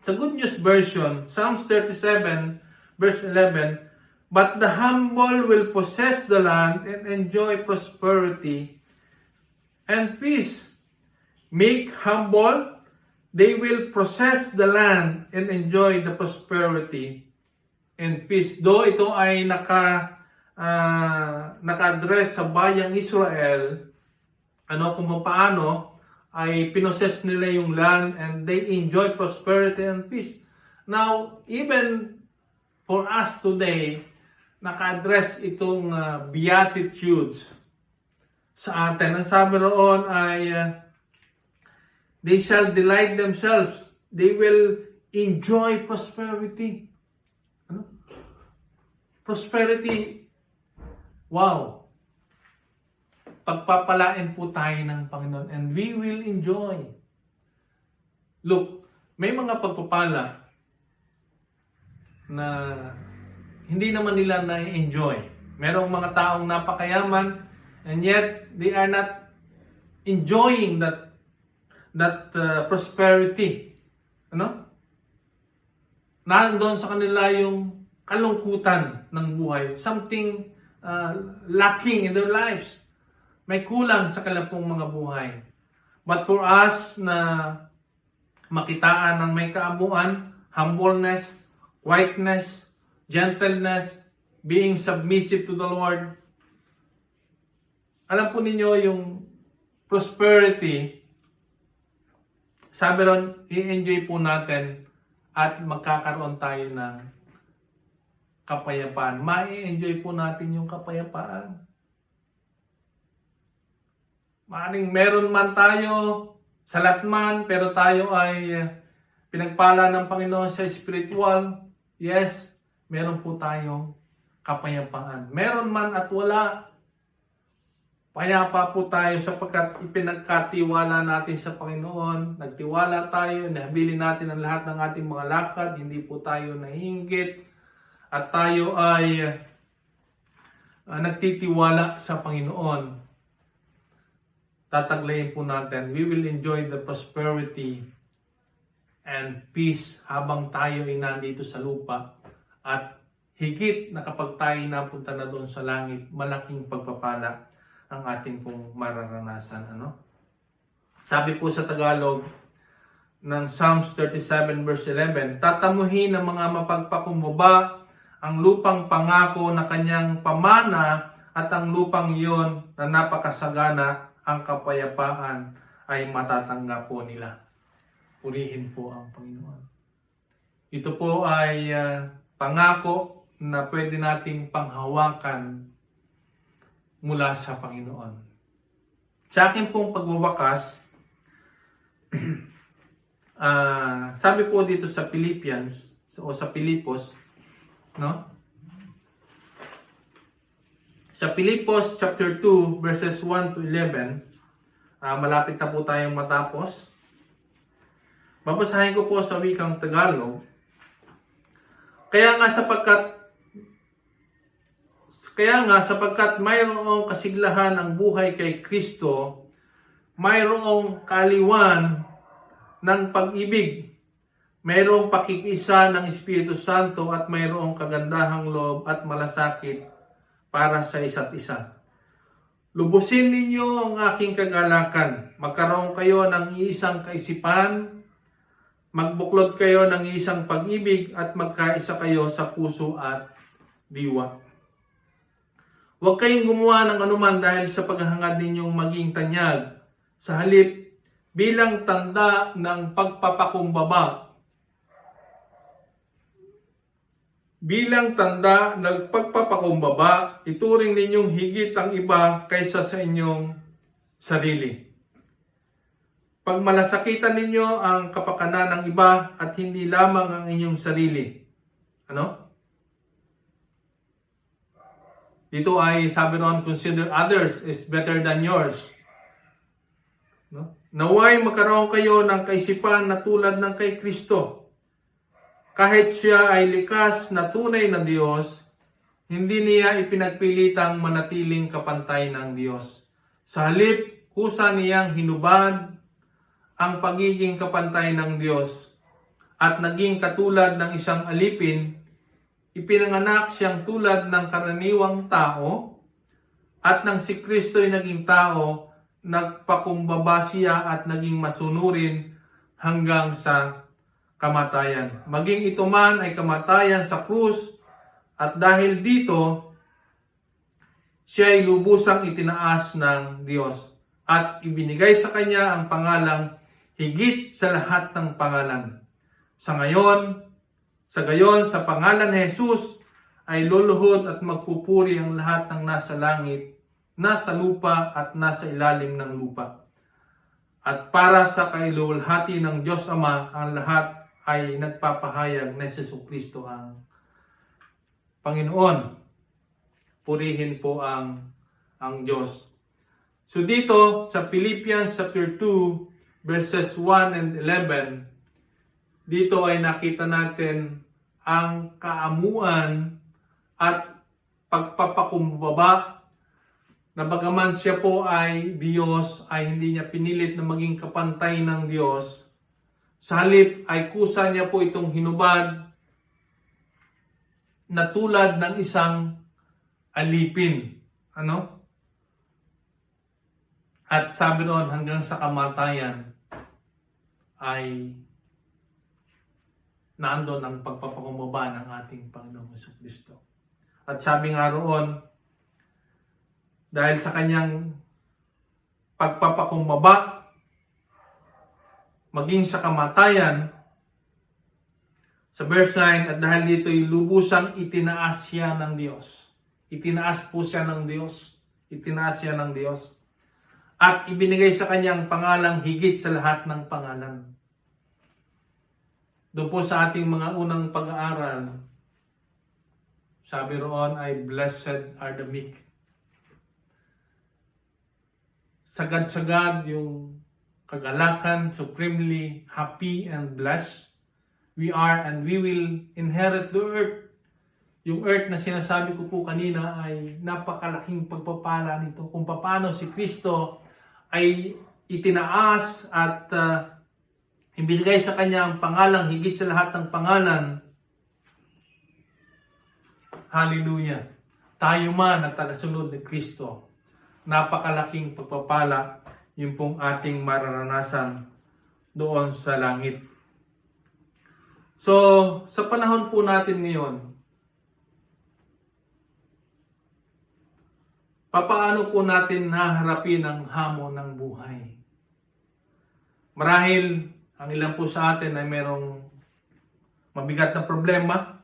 sa Good News version, Psalms 37 verse 11, but the humble will possess the land and enjoy prosperity and peace. Meek, humble, they will possess the land and enjoy the prosperity and peace. Though ito ay naka-address sa bayang Israel, kung paano ay pinoses nila yung land and they enjoy prosperity and peace. Now, even for us today, naka-address itong Beatitudes sa atin. Ang sabi roon ay, they shall delight themselves. They will enjoy prosperity. Prosperity. Wow! Pagpapalain po tayo ng Panginoon and we will enjoy. Look, may mga pagpapala na hindi naman nila na-enjoy. Merong mga taong napakayaman and yet they are not enjoying that prosperity. Nandoon sa kanila yung kalungkutan ng buhay. Something lacking in their lives. May kulang sa kanilang mga buhay. But for us na makitaan ng may kaamuan, humbleness, quietness, gentleness, being submissive to the Lord, alam po ninyo yung prosperity, sabi ron, i-enjoy po natin at magkakaroon tayo ng kapayapaan. Ma-enjoy po natin yung kapayapaan. Maaring meron man tayo, salat man, pero tayo ay pinagpala ng Panginoon sa spiritual. Yes, meron po tayong kapayapaan. Meron man at wala, payapa po tayo sapagkat ipinagkatiwala natin sa Panginoon. Nagtiwala tayo, nahabilin natin ang lahat ng ating mga lakad, hindi po tayo nahinggit, at tayo ay nagtitiwala sa Panginoon. Tataglayin po natin, we will enjoy the prosperity and peace habang tayo ay nandito sa lupa. At higit na kapag tayo napunta na doon sa langit, malaking pagpapala ang ating pong mararanasan. Sabi po sa Tagalog ng Psalms 37 verse 11, tatamuhin ng mga mapagpakumbaba ang lupang pangako na kanyang pamana, at ang lupang iyon na napakasagana, ang kapayapaan ay matatanggap po nila. Purihin po ang Panginoon. Ito po ay pangako na pwede nating panghawakan mula sa Panginoon. Sa akin pong pagwawakas, sabi po dito sa Philippians o sa Pilipos, no? Sa Pilipos chapter 2 verses 1 to 11, malapit na po tayong matapos. Babasahin ko po sa wikang Tagalog. Kaya nga sapagkat mayroong kasiglahan ang buhay kay Kristo, mayroong kaliwan ng pag-ibig, mayroong pakikisa ng Espiritu Santo at mayroong kagandahang loob at malasakit para sa isa't isa. Lubusin ninyo ang aking kagalakan. Magkaroon kayo ng isang kaisipan, magbuklod kayo ng isang pag-ibig at magkaisa kayo sa puso at diwa. Huwag kayong gumawa ng anuman dahil sa paghahangad ninyong maging tanyag. Sa halip, bilang tanda ng pagpapakumbaba, ituring ninyong higit ang iba kaysa sa inyong sarili. Pagmalasakitan ninyo ang kapakanan ng iba at hindi lamang ang inyong sarili. Ano? Dito ay sabi noon, consider others is better than yours. No? Naway magkaroon kayo ng kaisipan na tulad ng kay Kristo. Kahit siya ay likas na tunay na Diyos, hindi niya ipinagpilitang manatiling kapantay ng Diyos. Sa halip, kusa niyang hinubad ang pagiging kapantay ng Diyos at naging katulad ng isang alipin, ipinanganak siyang tulad ng karaniwang tao at nang si Kristo ay naging tao, nagpakumbaba siya at naging masunurin hanggang sa kamatayan. Maging ito man ay kamatayan sa krus at dahil dito, siya ay lubusang itinaas ng Diyos at ibinigay sa kanya ang pangalang higit sa lahat ng pangalan. Sa gayon, sa pangalan ni Jesus ay luluhod at magpupuri ang lahat ng nasa langit, nasa lupa at nasa ilalim ng lupa. At para sa kailulhati ng Diyos Ama, ang lahat ay nagpapahayag na si Jesucristo ang Panginoon. Purihin po ang Diyos. So dito sa Philippians chapter 2 verses 1 and 11, dito ay nakita natin ang kaamuan at pagpapakumbaba na bagaman siya po ay Diyos, ay hindi niya pinilit na maging kapantay ng Diyos. Sa halip ay kusa niya po itong hinubad na tulad ng isang alipin. Ano? At sabi noon hanggang sa kamatayan ay naandun ang pagpapakumbaba ng ating Panginoong Jesucristo. At sabi nga roon, dahil sa kanyang pagpapakumbaba, maging sa kamatayan, sa verse 9, at dahil dito'y lubusang itinaas siya ng Diyos. Itinaas po siya ng Diyos. Itinaas siya ng Diyos. At ibinigay sa kanyang pangalang higit sa lahat ng pangalan. Doon po sa ating mga unang pag-aaral, sabi roon ay blessed are the meek. Sagad-sagad yung kagalakan, supremely happy and blessed. We are and we will inherit the earth. Yung earth na sinasabi ko po kanina ay napakalaking pagpapala nito. Kung paano si Kristo ay itinaas at ibinigay sa kanya ang pangalang higit sa lahat ng pangalan. Hallelujah. Tayo man na tagasunod ni Kristo, napakalaking pagpapala yung pong ating mararanasan doon sa langit. So, sa panahon po natin ngayon, papaano po natin naharapin ang hamon ng buhay? Marahil, ang ilan po sa atin ay merong mabigat na problema.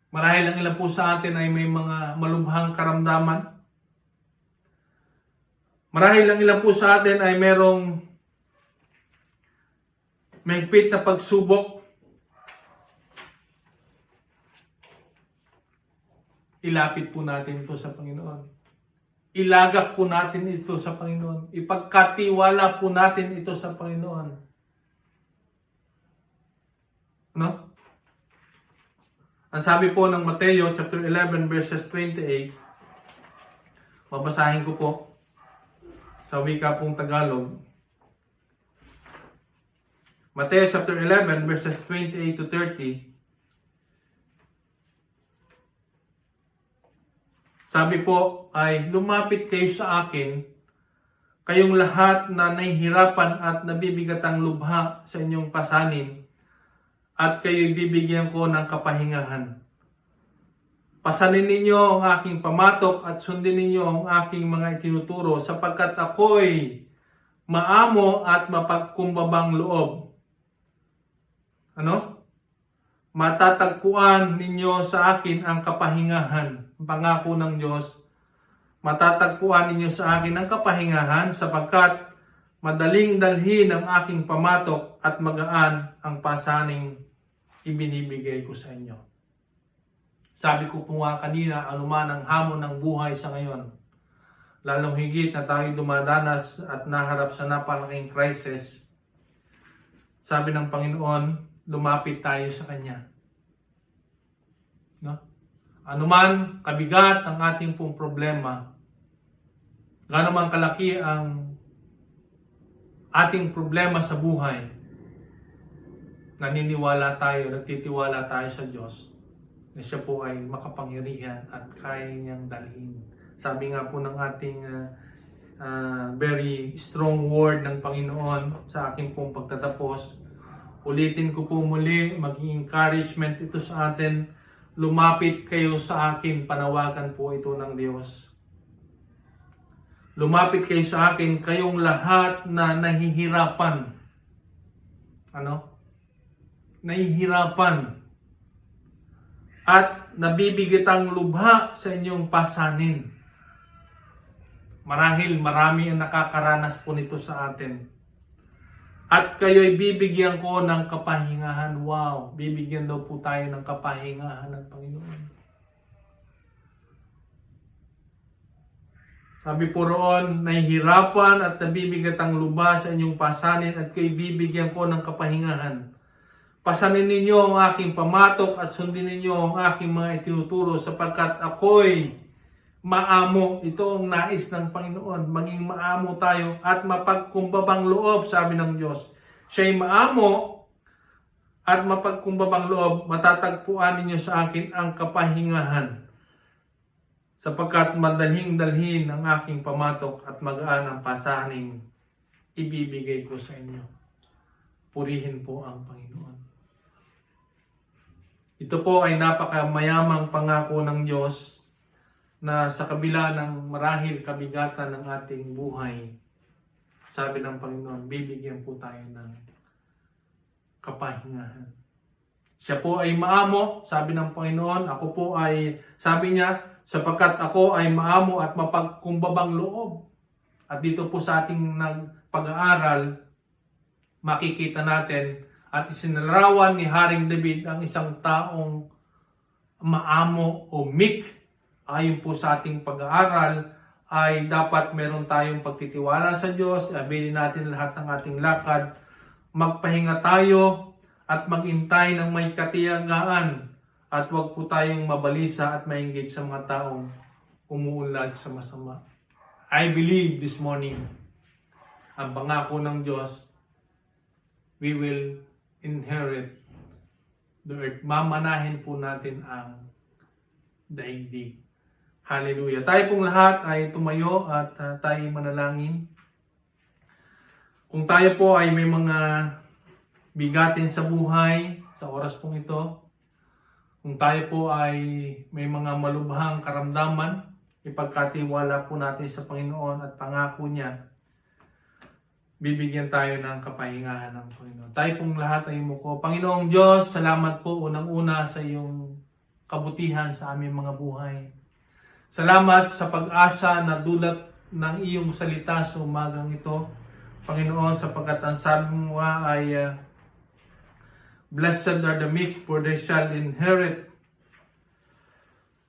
Marahil ang ilan po sa atin ay may mga malubhang karamdaman. Marahil ang ilan po sa atin ay merong mahigpit na pagsubok. Ilapit po natin ito sa Panginoon. Ilagak po natin ito sa Panginoon. Ipagkatiwala po natin ito sa Panginoon. No? Ang sabi po ng Mateo chapter 11 verses 28, babasahin ko po sa wika pong Tagalog. Mateo chapter 11 verses 28 to 30. Sabi po ay, lumapit kayo sa akin, kayong lahat na nahihirapan at nabibigatang lubha sa inyong pasanin, at kayo'y bibigyan ko ng kapahingahan. Pasanin ninyo ang aking pamatok at sundin ninyo ang aking mga itinuturo sapagkat ako'y maamo at mapagkumbabang loob. Ano? Matatagpuan ninyo sa akin ang kapahingahan. Pangako ng Diyos, matatagpuan ninyo sa akin ang kapahingahan sapagkat madaling dalhin ang aking pamatok at magaan ang pasaning ibinibigay ko sa inyo. Sabi ko po nga kanina, anuman ang hamon ng buhay sa ngayon, lalong higit na tayo dumadanas at naharap sa napalaking crisis, sabi ng Panginoon, lumapit tayo sa Kanya. No? Anuman kabigat ang ating pong problema, gaano man kalaki ang ating problema sa buhay, naniniwala tayo, nagtitiwala tayo sa Diyos na siya po ay makapangyarihan at kaya niyang dalhin. Sabi nga po ng ating very strong word ng Panginoon sa aking pong pagtatapos, ulitin ko po muli, maging encouragement ito sa atin, lumapit kayo sa akin, panawagan po ito ng Diyos. Lumapit kayo sa akin, kayong lahat na nahihirapan. Ano? Nahihirapan. At nabibigitang lubha sa inyong pasanin. Marahil marami ang nakakaranas po nito sa atin. At kayo'y bibigyan ko ng kapahingahan. Wow! Bibigyan daw po tayo ng kapahingahan ng Panginoon. Sabi po roon, nahihirapan at nabibigatang lubha sa inyong pasanin at kayo'y bibigyan ko ng kapahingahan. Pasanin ninyo ang aking pamatok at sundin ninyo ang aking mga itinuturo sapagkat ako'y maamo. Ito ang nais ng Panginoon. Maging maamo tayo at mapagkumbabang loob, sabi ng Diyos. Siya'y maamo at mapagkumbabang loob, matatagpuan ninyo sa akin ang kapahingahan. Sapagkat madalhing dalhin ang aking pamatok at magaan ang pasaning ibibigay ko sa inyo. Purihin po ang Panginoon. Ito po ay napakamayamang pangako ng Diyos na sa kabila ng marahil kabigatan ng ating buhay, sabi ng Panginoon, bibigyan po tayo ng kapahingahan. Siya po ay maamo, sabi ng Panginoon, ako po ay, sabi niya, sapagkat ako ay maamo at mapagkumbabang loob. At dito po sa ating pag-aaral, makikita natin at isinalarawan ni Haring David ang isang taong maamo o meek. Ayon po sa ating pag-aaral ay dapat meron tayong pagtitiwala sa Diyos, abilin natin lahat ng ating lakad, magpahinga tayo at magintay ng may katiyagaan at huwag po tayong mabalisa at mainggit sa mga taong umuunlad sa masama. I believe this morning, ang pangako ng Diyos, we will inherit the earth. Mamanahin po natin ang daigdig. Hallelujah. Tayo pong lahat ay tumayo at tayo manalangin. Kung tayo po ay may mga bigatin sa buhay sa oras pong ito, kung tayo po ay may mga malubhang karamdaman, ipagkatiwala po natin sa Panginoon at pangako niya, bibigyan tayo ng kapahingahan ng Panginoon. Tayo pong lahat ay umuko. Panginoong Diyos, salamat po unang-una sa iyong kabutihan sa aming mga buhay. Salamat sa pag-asa na dulot ng iyong salita sa umagang ito, Panginoon, sapagkat ang sabi mo nga ay blessed are the meek, for they shall inherit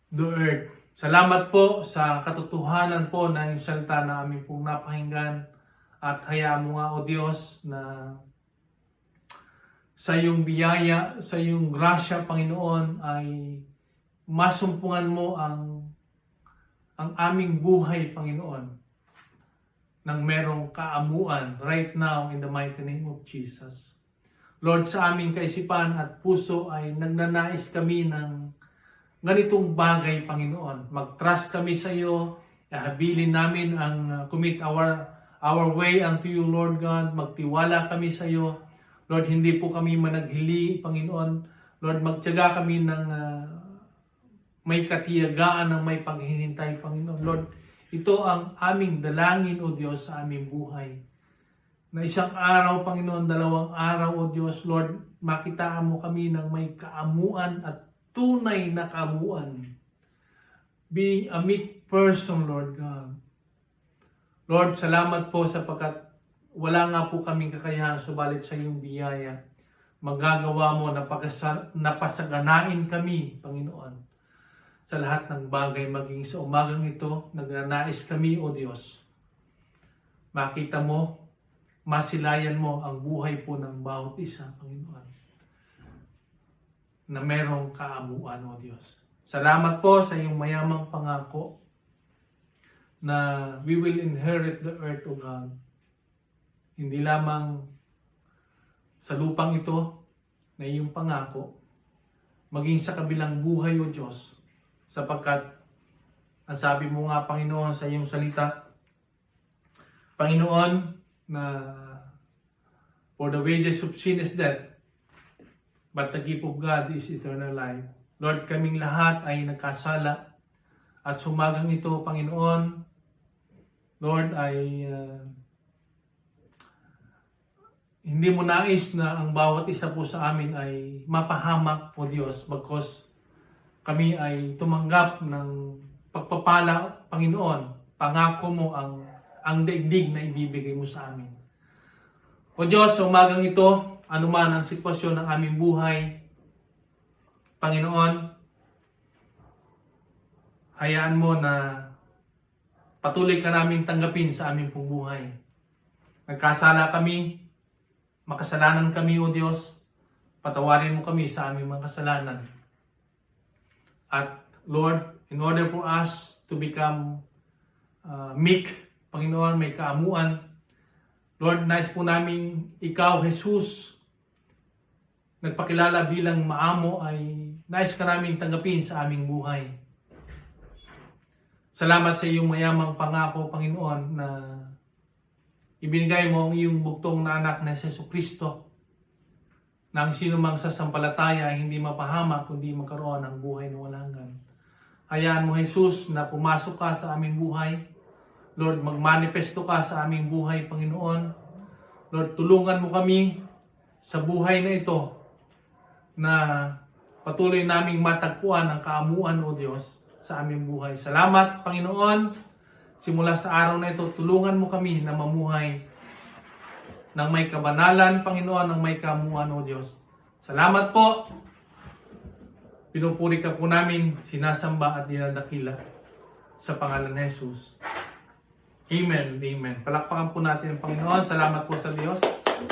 the earth. Salamat po sa katotohanan po ng iyong salita na aming pong napakinggan, at hayaan mo nga, O Diyos, na sa iyong biyaya, sa iyong grasya, Panginoon, ay masumpungan mo ang aming buhay, Panginoon, nang merong kaamuan right now in the mighty name of Jesus. Lord, sa aming kaisipan at puso ay nagnanais kami ng ganitong bagay, Panginoon. Mag-trust kami sa iyo, ihabilin namin ang commit our way unto you, Lord God. Magtiwala kami sa iyo. Lord, hindi po kami managhili, Panginoon. Lord, magtiyaga kami ng may katiyagaan, ng may paghihintay, Panginoon. Lord, ito ang aming dalangin, O Diyos, sa aming buhay. Na isang araw, Panginoon, 2 araw, O Diyos, Lord, makitaan mo kami ng may kaamuan at tunay na kaamuan. Being a meek person, Lord God. Lord, salamat po sapagkat wala nga po kaming kakayahan, subalit sa iyong biyaya. Magagawa mo na napasaganain kami, Panginoon, sa lahat ng bagay, maging sa umagang ito, nagnanais kami, O Diyos. Makita mo, masilayan mo ang buhay po ng bawat isa, Panginoon, na merong kaamuan, O Diyos. Salamat po sa iyong mayamang pangako na we will inherit the earth, O God. Hindi lamang sa lupang ito na iyong pangako, maging sa kabilang buhay, O Diyos, sapagkat ang sabi mo nga, Panginoon, sa iyong salita, Panginoon, na for the wages of sin is death, but the gift of God is eternal life. Lord, kaming lahat ay nagkasala, at sumagang ito, Panginoon, Lord, ay hindi mo nais na ang bawat isa po sa amin ay mapahamak, O Diyos, bagkos kami ay tumanggap ng pagpapala, Panginoon. Pangako mo ang daigdig na ibibigay mo sa amin. O Diyos, sa umagang ito, anuman ang sitwasyon ng aming buhay, Panginoon, hayaan mo na patuloy ka naming tanggapin sa aming pong buhay. Nagkasala kami, makasalanan kami, O Diyos, patawarin mo kami sa aming mga kasalanan. At Lord, in order for us to become meek, Panginoon, may kaamuan, Lord, nais po namin ikaw, Jesus, nagpakilala bilang maamo, ay nais ka namin tanggapin sa aming buhay. Salamat sa iyong mayamang pangako, Panginoon, na ibinigay mo ang iyong bugtong na anak na Jesucristo, na ang sino mang sasampalataya ay hindi mapahamak kundi magkaroon ng buhay na walang hanggan. Hayaan mo, Jesus, na pumasok ka sa aming buhay. Lord, magmanifesto ka sa aming buhay, Panginoon. Lord, tulungan mo kami sa buhay na ito na patuloy naming matagpuan ang kaamuan, O Diyos, sa aming buhay. Salamat, Panginoon. Simula sa araw na ito, tulungan mo kami na mamuhay ng may kabanalan, Panginoon, ng may kaamuan, O Diyos. Salamat po. Pinupuri ka po namin, sinasamba at dinadakila sa pangalan ni Jesus. Amen. Amen. Palakpakan po natin ang Panginoon. Salamat po sa Diyos.